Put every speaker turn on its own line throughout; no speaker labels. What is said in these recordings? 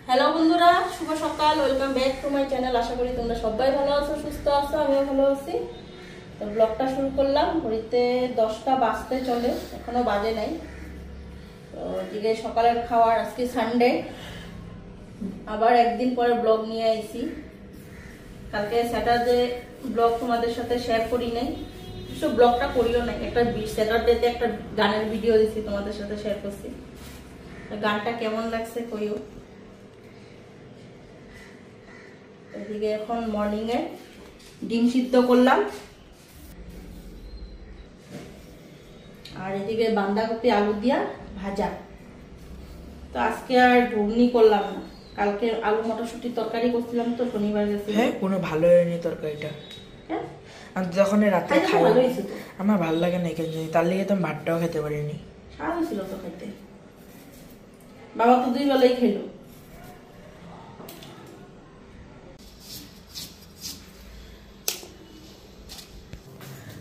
Hello বন্ধুরা, শুভ সকাল। Welcome back to my channel. আশা করি তোমরা সবাই ভালো আছো, সুস্থ আছো, আমিও ভালো আছি। তো ব্লগটা শুরু করলাম। ঘড়িতে 10টা বাজতে চলে, এখনো বাজে নাই। তো এদিকে সকালের খাওয়ার, আজকে সানডে, আবার একদিন পরে ব্লগ নিয়ে আইছি। কালকে স্যাটারডে ব্লগ তোমাদের সাথে শেয়ার করি নাই, কিছু ব্লগটা করিও নাই। একটা স্যাটারডেতে একটা গানের ভিডিও দিছি, তোমাদের সাথে শেয়ার করছি। গানটা কেমন লাগছে কইও। এদিকে এখন মর্নিং এ ডিম সিদ্ধ করলাম, আর এদিকে বাঁধাকপি আলু দিয়া ভাজা। তো আজকে আর ঘুগনি করলাম না, কালকে আলু মটরশুঁটি তরকারি করছিলাম, তো শনিবার গেছি।
হ্যাঁ, কোনো ভালো হয়নি তরকারিটা।
হ্যাঁ,
আমি যখন রাতে খাই
ভালো হয়েছে তো,
আমার ভালো লাগে না কেন জানি, তার লেগে তো আমি ভাতটাও খেতে পারিনি।
স্বাদ হয়েছিল তো খাইতে। বাবা তো 2 বেলাই খেলো।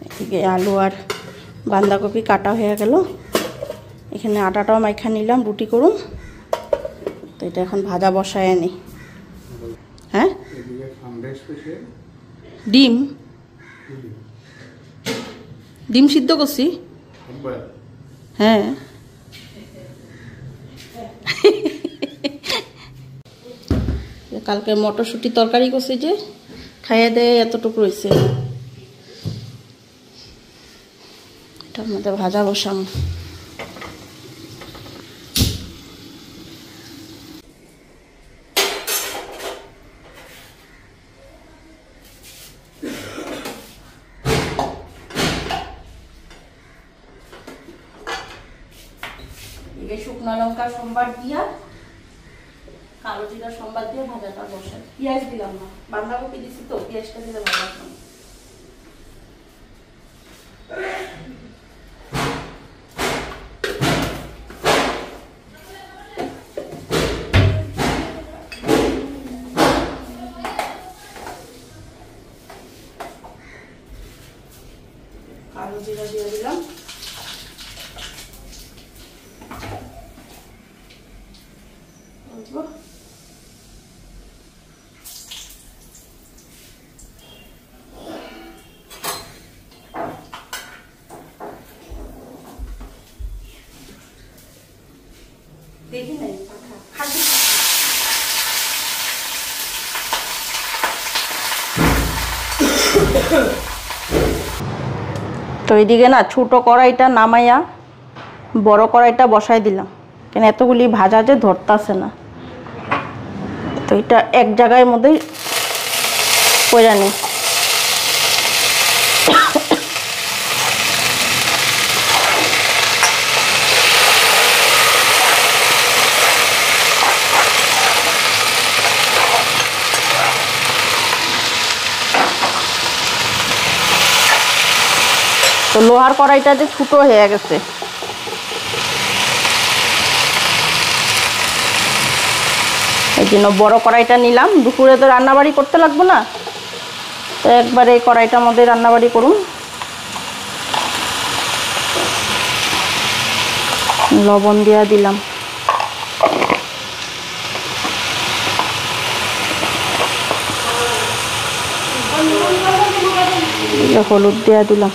এদিকে আলু আর বাঁধাকপি কাটা হয়ে গেল। এখানে আটাটাও মাইখা নিলাম, রুটি করুন। তো এটা এখন ভাজা বসায় আনি। হ্যাঁ, ডিম ডিম সিদ্ধ করছি। হ্যাঁ, কালকে মটরশুঁটি তরকারি করছি, যে খাইয়ে দেয় এতটুকু রয়েছে। এটার মধ্যে ভাজা বসাম। শুকনো লঙ্কা সোমবার দিয়া, কালো জিরা সোমবার দিয়ে ভাজাটা বসাই। পেঁয়াজ দিলাম না, বাঁধাকপি দিছি তো, পেঁয়াজটা দিলে ভালো লাগবে। কালো জিরা দিয়ে দিলাম। দেখি নাই তো এইদিকে না ছোট কড়াইটা নামাইয়া বড় কড়াইটা বসাই দিলাম, কেন এতগুলি ভাজা যে ধরতাছে না। তো এটা এক জায়গায় মধ্যেই কইরা নি। তো লোহার কড়াইটা যে ছোট হয়ে গেছে, এই জন্য বড় কড়াইটা নিলাম। দুপুরে তো রান্নাবাড়ি করতে লাগবে না, তো একবার এই কড়াইটার মধ্যে রান্নাবাড়ি করুন। লবণ দিয়া দিলাম, হলুদ দিয়া দিলাম।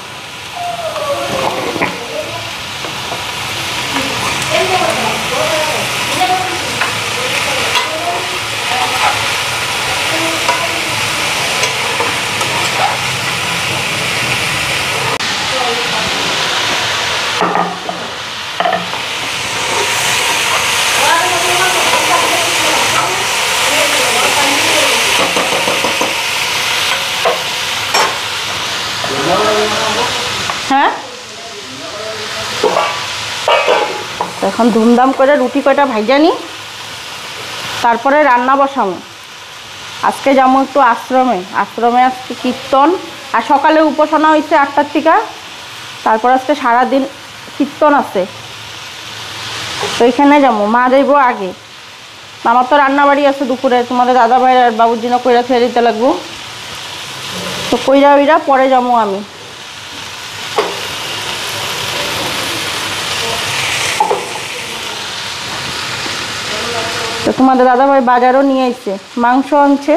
হ্যাঁ, এখন ধুমধাম করে রুটি কয়টা ভাইজা নি, তারপরে রান্না বসাবো। আজকে যাবো একটু আশ্রমে। আশ্রমে আজকে কীর্তন, আর সকালে উপাসনা হয়েছে 8টার থেকে। তারপর আজকে সারাদিন কীর্তন আছে, তো এখানে যাবো। মা যাইব আগে, আমার তো রান্নাবাড়ি আছে দুপুরে, তোমাদের দাদা ভাই আর বাবুর জন্য কইরা খেয়ে দিতে লাগবো। তো কইরা ওইরা পরে যাবো আমি। তো তোমাদের দাদাভাই বাজারও নিয়ে আসছে, মাংস আনছে।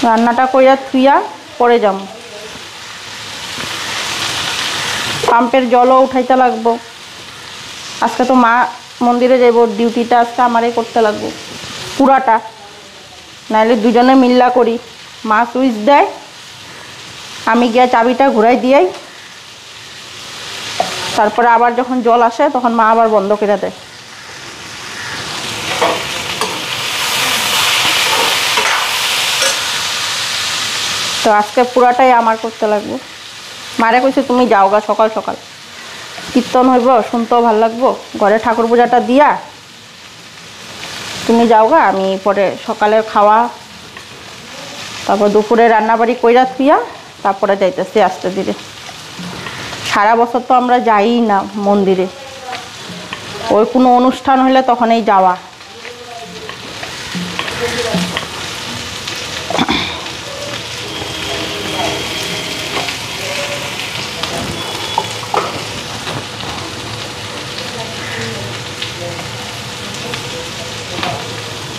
রান্নাটা কইরা থুইয়া পরে যাম। পাম্পের জলও উঠাইতে লাগবো। আজকে তো মা মন্দিরে যাইব, ডিউটিটা আজকে আমারই করতে লাগবো পুরাটা, নাহলে দুজনে মিল্লা করি। মা সুইচ দেয়, আমি গিয়া চাবিটা ঘুরাই দিয়াই, তারপরে আবার যখন জল আসে তখন মা আবার বন্ধ করে দেয়। তো আজকে পুরাটাই আমার করতে লাগবো। মারে কইছে তুমি যাও গা, সকাল সকাল কীর্তন হইব, শুনতেও ভাল লাগবো, ঘরে ঠাকুর পূজাটা দিয়া তুমি যাও গা, আমি পরে সকালে খাওয়া তারপর দুপুরে রান্নাবাড়ি কইরা থুইয়া তারপরে যাইতেছি আস্তে ধীরে। সারা বছর তো আমরা যাই না মন্দিরে, ওই কোনো অনুষ্ঠান হলে তখনই যাওয়া।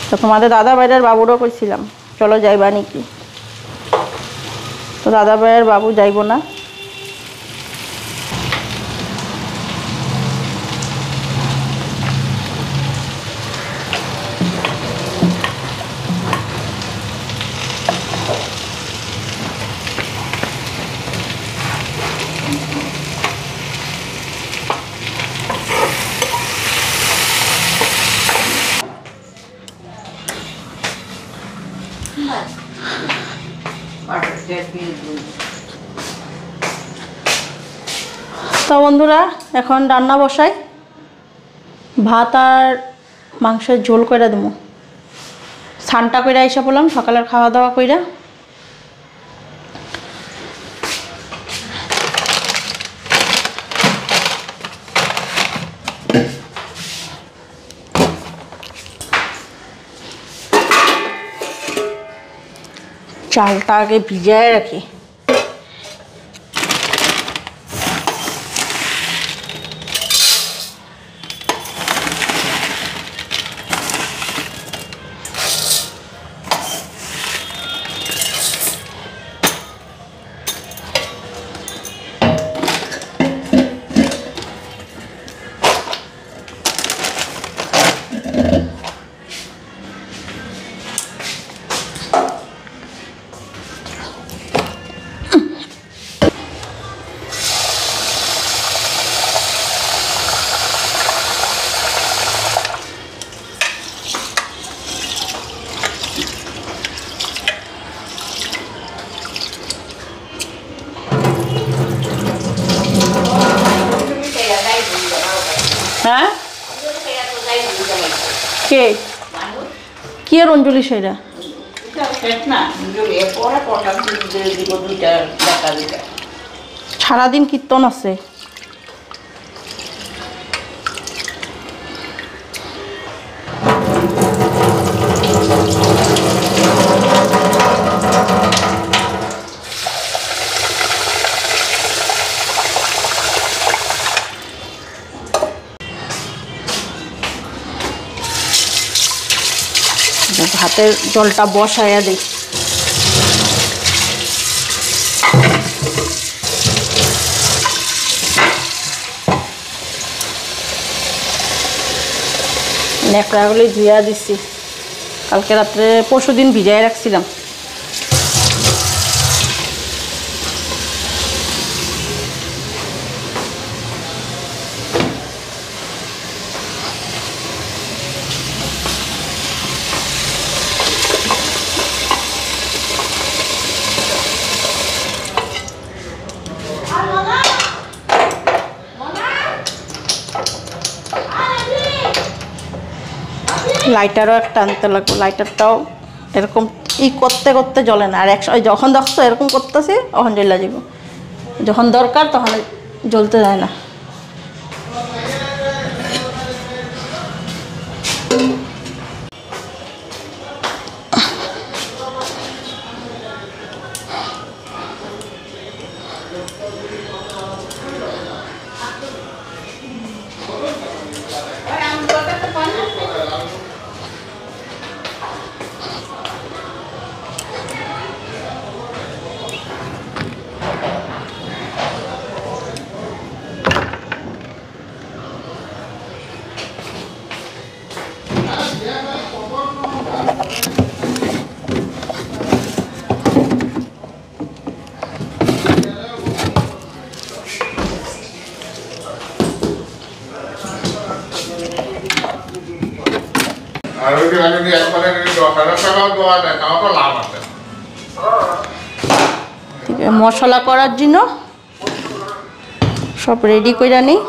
তো তোমাদের দাদা ভাইয়ের বাবুরও কইছিলাম চলো যাইবা নাকি, তো দাদা ভাইয়ের বাবু যাইব না। তো বন্ধুরা এখন রান্না বসাই, ভাত আর মাংসের ঝোল কইরা দেবো। স্নানটা কইরা আইসা বললাম, সকালের খাওয়া দাওয়া কইরা। চালটা আগে ভিজায় রাখি। হ্যাঁ কে কি আর অঞ্জলি সেরা সারাদিন কীর্তন আছে। ভাতের জলটা বসাইয়া দিই। ন্যাকড়াগুলি ধুইয়া দিচ্ছি, কালকে রাত্রে পরশু দিন ভিজাই রাখছিলাম। লাইটারও একটা আনতে লাগবে, লাইটারটাও এরকম করতে করতে জ্বলে না। আর যখন দেখছো এরকম করতেছি তখন জ্বলা যাব, যখন দরকার তখন জ্বলতে যায় না।
আর ওই যে যদি একবারে 10,000 টাকাও দেওয়া যায় তাও তো লাভ আছে।
ঠিক আছে, মশলা করার জন্য সব রেডি করে নিই।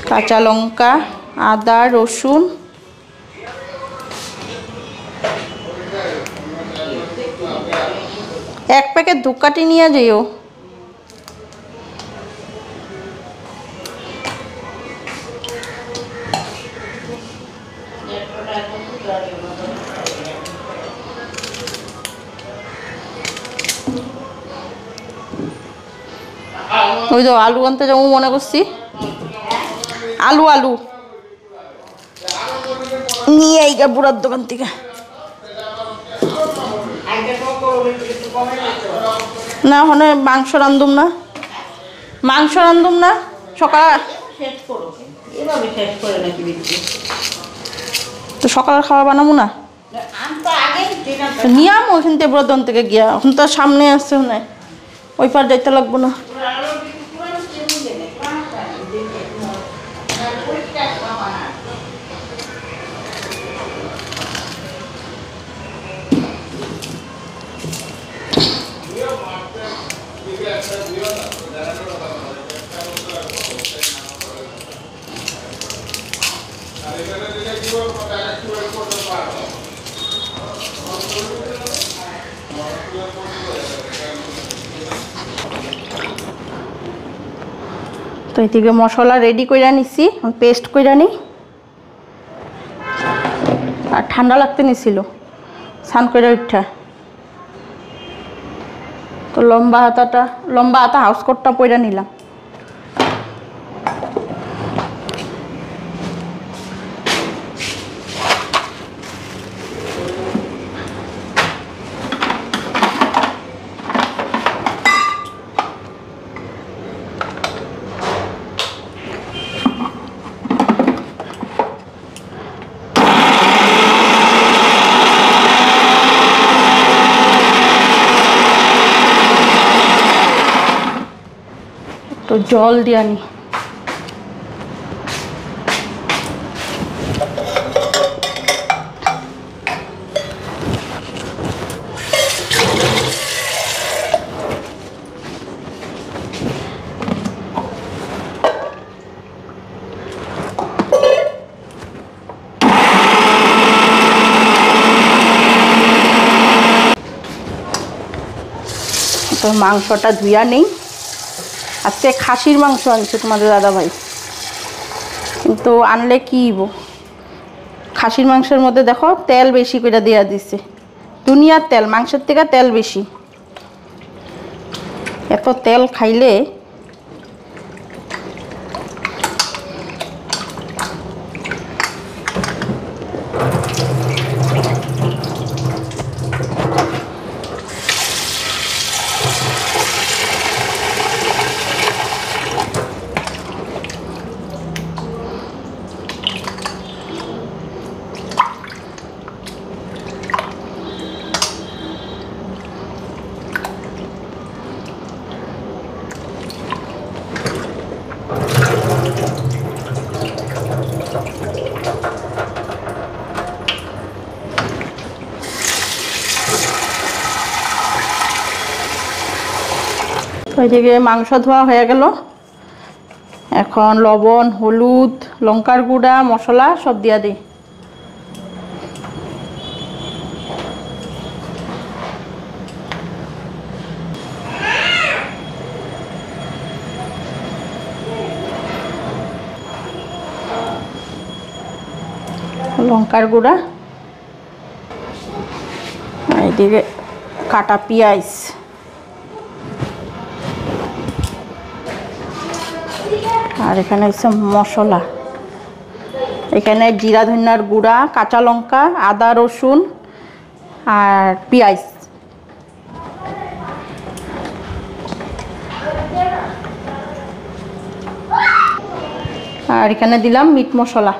কাঁচা লঙ্কা, আদা, রসুন, এক প্যাকেট ধূপকাঠি নিয়ে যেও। ওই তো আলু আনতে যাবো মনে করছি, আলু আলু নিয়ে এই বুড়ার দোকান থেকে। না ওখানে মাংস রান্ধুম না, মাংস রান্ধুম না সকাল তো সকালের খাবার বানাবো না, নিয়াম ওইখান থেকে বুড়ার দোকান থেকে গিয়া। এখন তো সামনে আসছে না, ওই পার যাইতে লাগবো না। তো এদিকে মশলা রেডি করে নিছি, পেস্ট করে নিই। আর ঠান্ডা লাগতে নিছিল স্নান করে উঠা। তো লম্বা হাতা হাউস কোটটা পরে নিলাম। তো জল দিয়ে আনি। তো মাংসটা ধুইয়া নেই। আজকে খাসির মাংস আনছে তোমাদের দাদাভাই, কিন্তু আনলে কি খাসির মাংসের মধ্যে দেখো তেল বেশি করে দেওয়া দিচ্ছে। দুনিয়ার তেল, মাংসের থেকে তেল বেশি। এত তেল খাইলে ওইদিকে মাংস ধোয়া হয়ে গেল। এখন লবণ, হলুদ, লঙ্কার গুঁড়া, মশলা সব দিয়া দিই। লঙ্কার গুঁড়া, এইদিকে কাটা পেঁয়াজ, আর এখানে হচ্ছে মশলা। এখানে জিরা ধনিয়ার গুঁড়া, কাঁচা লঙ্কা, আদা রসুন আর পেঁয়াজ। আর এখানে দিলাম মিট মশলা।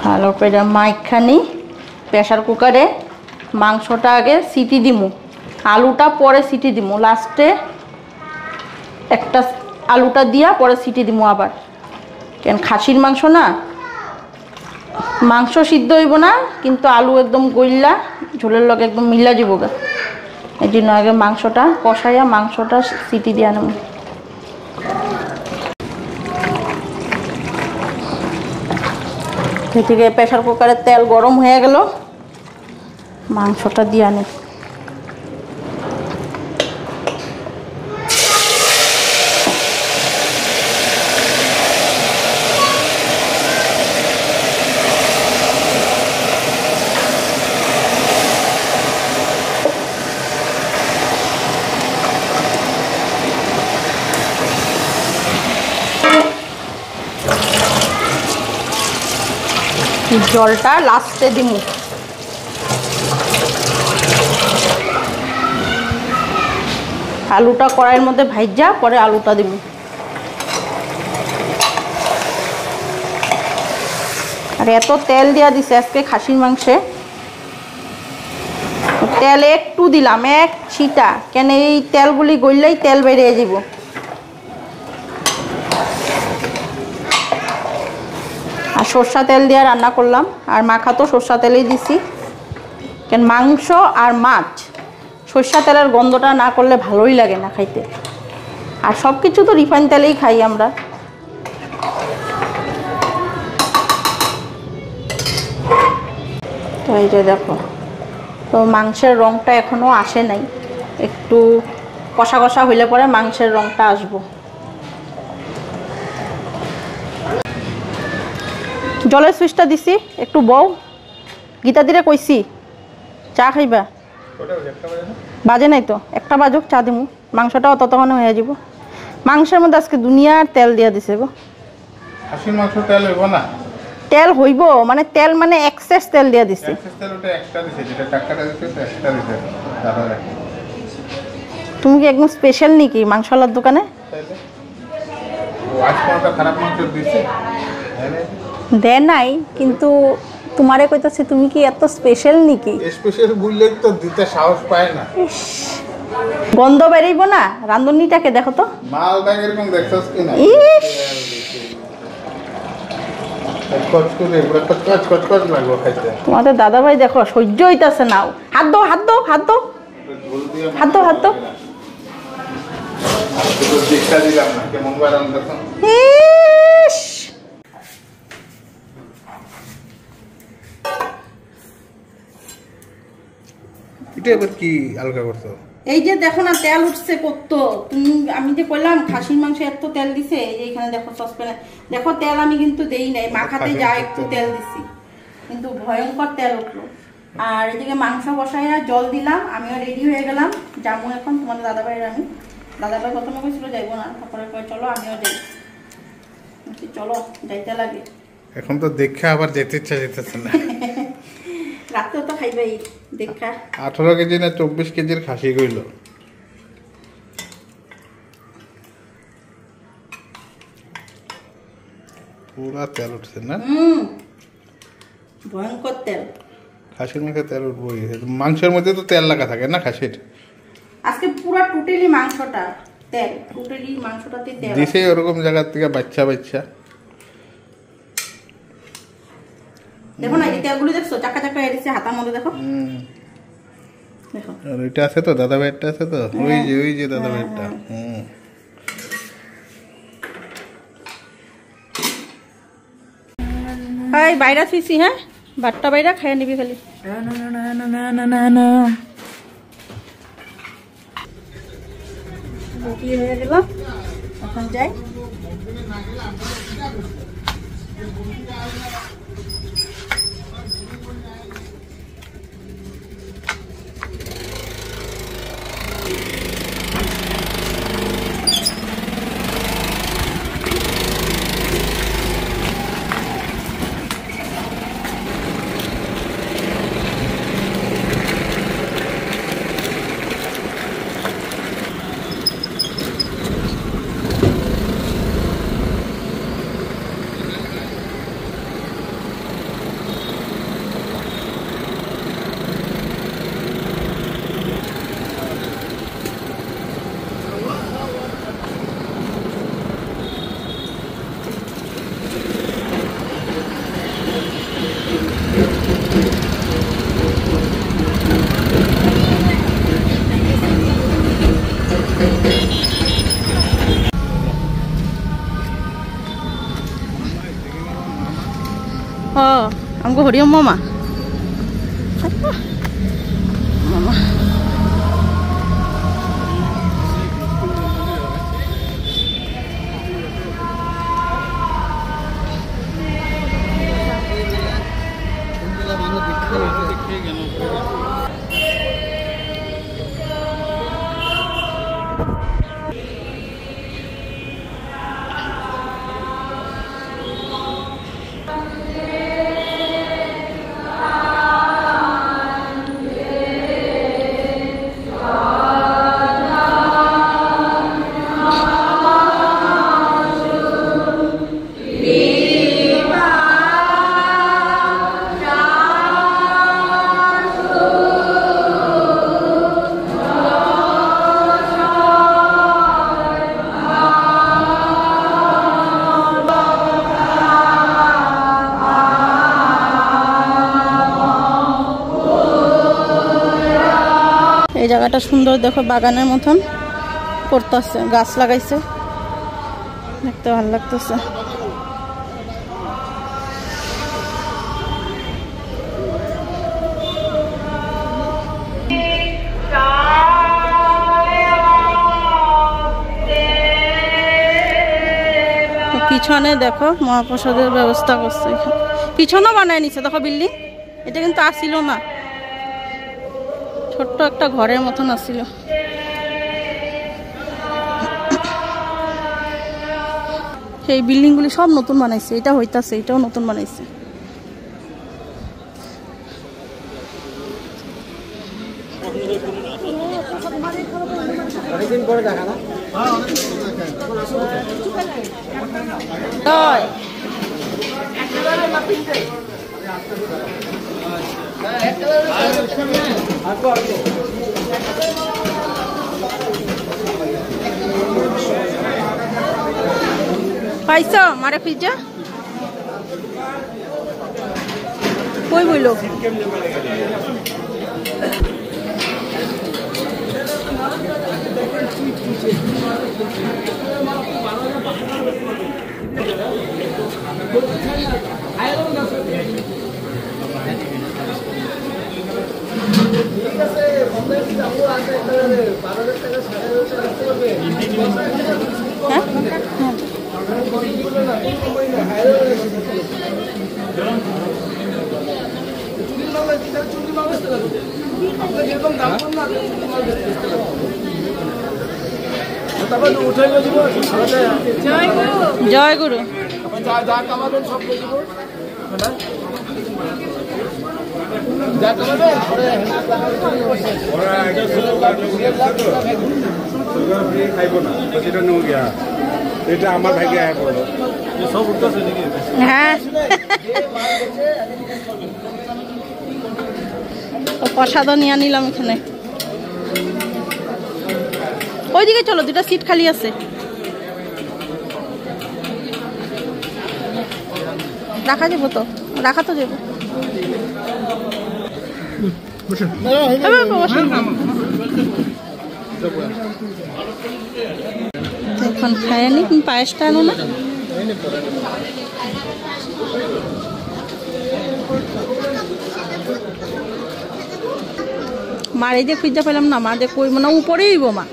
ভালো করে মাইখানি প্রেসার কুকারে মাংসটা আগে সিটি দিমু, আলুটা পরে সিটি দিমু, লাস্টে একটা আলুটা দিয়া পরে সিটি দিমু আবার। কেন খাসির মাংস না, মাংস সিদ্ধ হইব না কিন্তু আলু একদম গইল্লা ঝোলের লগে একদম মিল্লা যাব গা। এই জন্য আগে মাংসটা কষাইয়া মাংসটা সিটি দিয়ে নেব। এদিকে প্রেসার কুকারের তেল গরম হয়ে গেল, মাংসটা দিয়ে আনি। জলটা লাস্টে দিমু। আলুটা কড়াইয়ের মধ্যে ভাইজা পরে আলুটা দিব। আর এত তেল দিয়া দিছে আজকে খাসির মাংসে, তেল একটু দিলাম, এক ছিটা, কেন এই তেলগুলি গইলেই তেল বেরিয়ে যাব। আর সরষা তেল দিয়ে রান্না করলাম, আর মাখা তো সরষা তেলেই দিছি, কেন মাংস আর মাছ সরষা তেলের গন্ধটা না করলে ভালোই লাগে না খাইতে। আর সব কিছু তো রিফাইন তেলেই খাই আমরা। তো এই যে দেখো, তো মাংসের রঙটা এখনও আসে নাই, একটু কষা কষা হইলে পরে মাংসের রঙটা আসবো। জলের সুইচটা দিছি, একটু বউ গীতা দিরে কইছি চা খাইবা, বাজে নাই তো, একটা বাজুক চা দিমু, মাংসটাও ততক্ষণ হয়ে যাব। মাংসের মধ্যে আজকে দুনিয়ার তেল দিয়া দিছে গো।
খাসির মাংস তেল হইব না?
তেল হইব মানে তেল মানে এক্সেস তেল দিয়া দিছে।
এক্সেস তেল ওটা একটা দিছে, যেটা টাকাটা দিছে তো একটা দিছে দাদা।
তুমি কি একদম স্পেশাল নাকি মাংসওয়ালার দোকানে?
তাইলে ও আজ কোনটা খারাপ মাংস দিছে
দে নাই, কিন্তু তোমারে কইতাছি তুমি কি এত স্পেশাল নাকি?
স্পেশাল বললে তো দিতে সাহস পায় না।
গন্ধ বেরিব না রান্ধুনিটাকে, দেখো তো
মালটা এরকম দেখছস কি না?
ইস
কচ করে পুরো কচ কচ লাগলো খাইতে।
তোমাদের দাদা ভাই দেখো সহ্য হইতাছে না, হাত দাও হাত দাও হাত দাও হাত দাও হাত দাও।
তো শিক্ষা দিলাম না কেমন বারান দেখো।
ইস
এটা এবার কি আলগা করছো?
এই যে দেখো না তেল উঠছে কত, তুমি আমি যে কইলাম খাসির মাংস এত তেল দিছে, এই যে এখানে দেখো সসপ্যানে দেখো তেল আমি কিন্তু দেই নাই, মাখাতে যা একটু তেল দিছি কিন্তু ভয়ঙ্কর তেল উঠলো। আর এদিকে মাংস বসাইয়া জল দিলাম, আমিও রেডি হয়ে গেলাম যাবো এখন তোমাদের দাদাভাইয়ের। আমি দাদাভাই প্রথমে কইছিল যাইবো না, তারপরে কয় চলো আমিও যাই, চলো যাইতে লাগে।
এখন তো দেখে আবার যেতে ইচ্ছা যেতেছে না।
রাতেও তো খাইবাই দেখা।
18 কেজি না 24 কেজির খাসি কইল। পুরা তেল উঠছে না?
ভয়ঙ্কর তেল।
খাসির মধ্যে তেল উঠবই, মাংসের মধ্যে তো তেল লাগা থাকে না খাসির।
আজকে পুরা টোটালি মাংসটা তেল, টোটালি মাংসটাতে তেল
দিছে ওরকম জায়গা থেকে বাচ্চা বাচ্চা।
দেখো না এই তেলগুলো দেখছো চাকা চাকা এসেছে হাতার মধ্যে, দেখো দেখো।
আর ওইটা আছে তো দাদা ভাইটা আছে তো, ওই যে দাদা ভাইটা।
হাই বাইরা থুইছি, হ্যাঁ ভাতটা বাইরা খাইয়া নিবি খালি। হয়ে গেল, এখন যাই। हमको हरिओम मामा मामा এই জায়গাটা সুন্দর দেখো বাগানের মতন করতেছে গাছ লাগাইছে দেখতে ভালো লাগতেছে পিছনে দেখো মহাপ্রসাদের ব্যবস্থা করছে পিছনেও বানায় নিছে দেখো বিল্ডিং এটা কিন্তু আসিল না ছোট্ট একটা ঘরের মতন আসিল এই বিল্ডিংগুলি সব নতুন বানাইছে এটা হইতাছে এটাও নতুন বানাইছে
অনেকদিন পরে দেখা না
পাইছ মারে পিজ্জা কই বইল জয় গুরু
এটা আমার ভাইকে আয় পড়লো সব উঠতেছে নাকি
হ্যাঁ প্রসাদও নিয়ে নিলাম এখানে ওইদিকে চলো দুটা সিট খালি আছে রাখা যাবো তো রাখা তো যাবো এখন খায় নি পায়েসটা আনো না মার এই যে পিজ্জা পেলাম না মা যে কই মানে উপরেই দিব মা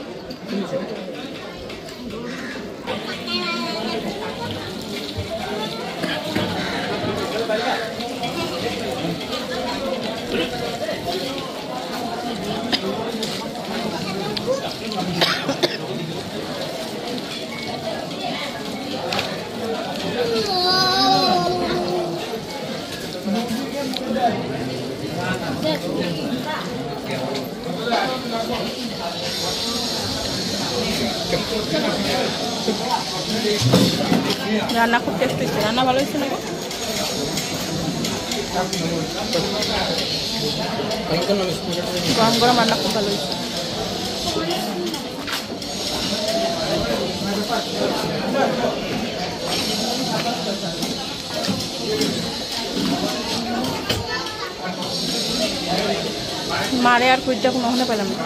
রান্না খুব টেস্ট হয়েছে রান্না ভালো হয়েছে না গরম গরম রান্না খুব ভালো হয়েছে মারে আর কুইটা কোনো পেলাম না